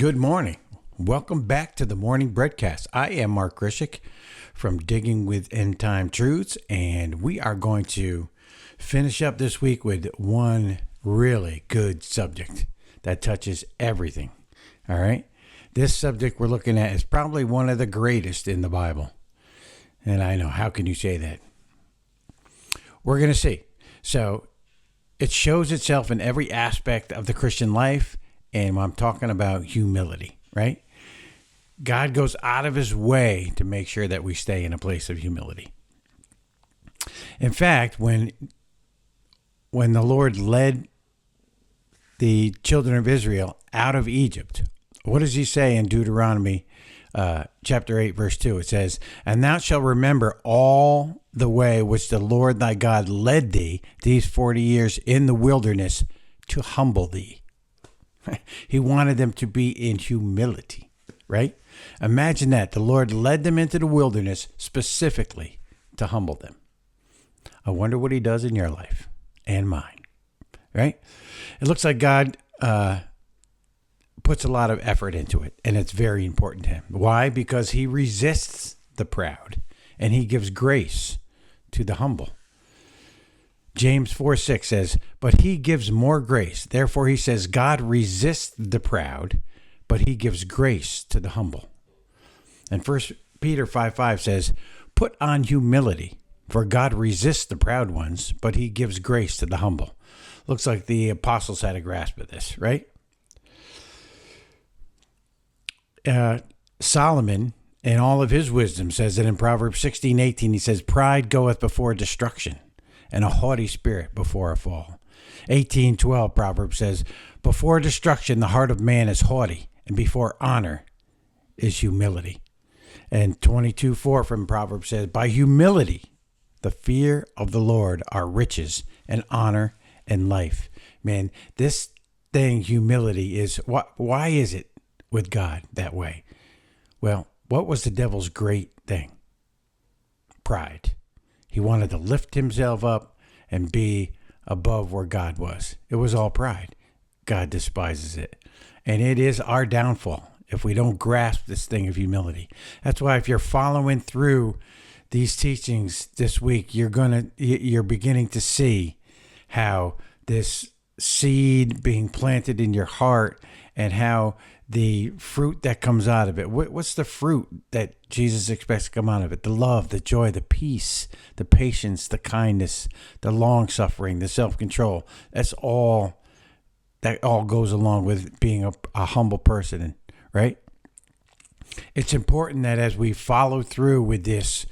Good morning. Welcome back to the morning BreadCast. I am Mark Grishik from Digging with End Time Truths, and we are going to finish up this week with one really good subject that touches everything. All right. This subject we're looking at is probably one of the greatest in the Bible. And I know, how can you say that? We're going to see. So it shows itself in every aspect of the Christian life. And I'm talking about humility, right? God goes out of his way to make sure that we stay in a place of humility. In fact, when the Lord led the children of Israel out of Egypt, what does he say in Deuteronomy chapter 8, verse 2? It says, "And thou shalt remember all the way which the Lord thy God led thee these 40 years in the wilderness to humble thee." He wanted them to be in humility, right? Imagine that. The Lord led them into the wilderness specifically to humble them. I wonder what he does in your life and mine, right? It looks like God puts a lot of effort into it, and it's very important to him. Why? Because he resists the proud, and he gives grace to the humble. James 4:6 says, "But he gives more grace." Therefore, he says, God resists the proud, but he gives grace to the humble. And 1 Peter 5:5 says, "Put on humility, for God resists the proud ones, but he gives grace to the humble." Looks like the apostles had a grasp of this, right? Solomon, in all of his wisdom, says that in Proverbs 16:18, he says, "Pride goeth before destruction, and a haughty spirit before a fall." 18:12 Proverbs says, "Before destruction the heart of man is haughty, and before honor is humility." And 22:4 from Proverbs says, "By humility the fear of the Lord are riches, and honor and life." Man, this thing, humility, is why is it with God that way? Well, what was the devil's great thing? Pride. He wanted to lift himself up and be above where God was. It was all pride. God despises it. And it is our downfall if we don't grasp this thing of humility. That's why if you're following through these teachings this week, you're beginning to see how this seed being planted in your heart and how the fruit that comes out of it. What's the fruit that Jesus expects to come out of it? The love, the joy, the peace, the patience, the kindness, the long suffering, the self-control. That all goes along with being a humble person, right? It's important that as we follow through with this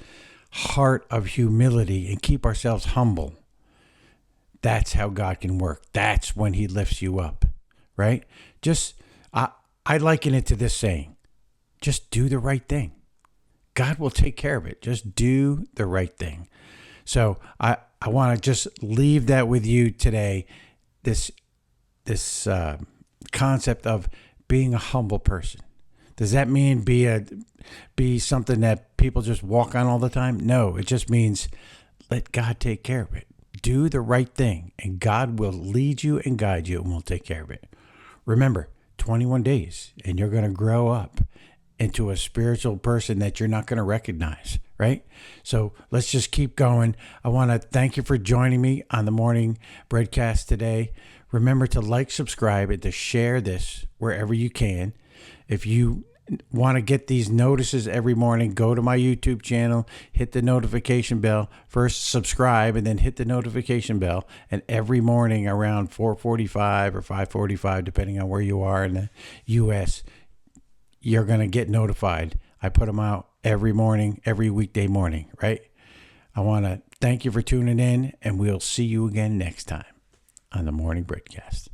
heart of humility and keep ourselves humble, that's how God can work. That's when he lifts you up, right? I liken it to this saying: just do the right thing. God will take care of it. Just do the right thing. So I want to just leave that with you today. This concept of being a humble person. Does that mean be something that people just walk on all the time? No, it just means let God take care of it. Do the right thing, and God will lead you and guide you, and will take care of it. Remember, 21 days, and you're going to grow up into a spiritual person that you're not going to recognize, right? So let's just keep going. I want to thank you for joining me on the morning BreadCast today. Remember to like, subscribe, and to share this wherever you can. If you want to get these notices every morning, go to my YouTube channel, hit the notification bell. First subscribe and then hit the notification bell. And every morning around 4:45 or 5:45, depending on where you are in the U.S., you're going to get notified. I put them out every morning, every weekday morning, right? I want to thank you for tuning in, and we'll see you again next time on the morning BreadCast.